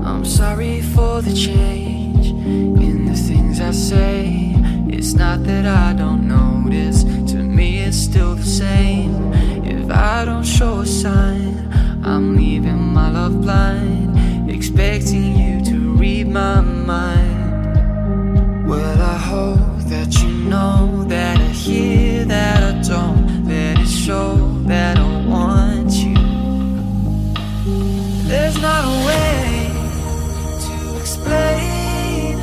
I'm sorry for the change in the things I say. It's not that I don't notice, to me it's still the same. If I don't show a sign, I'm leaving my love blind, expecting you to read my mind. Well, I hope that you know that I hear that I don't let it show that I want you. There's not a way to explain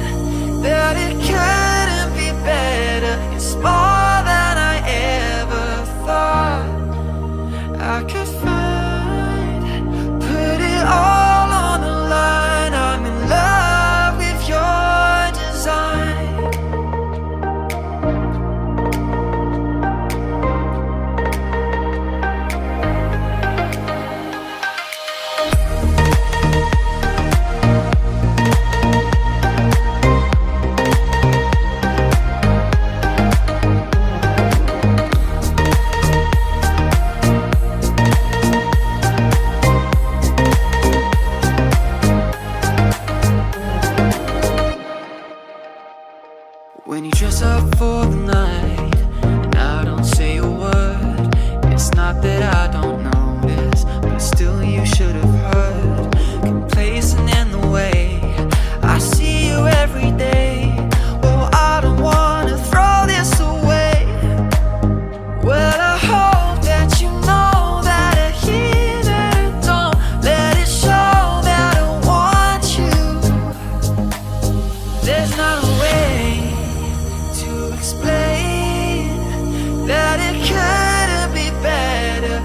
that it couldn't be better. It's more than I ever thought I could find. Put it all on the line. I'm in love with your design. When you dress up for the night and I don't say a word, it's not that I don't notice, but still you should have heard. Complacent in the way I see you every day. Oh, I don't wanna throw this away. Well, I hope that you know that I hear that I don't let it show that I want you. There's not a way to explain that it couldn't be better.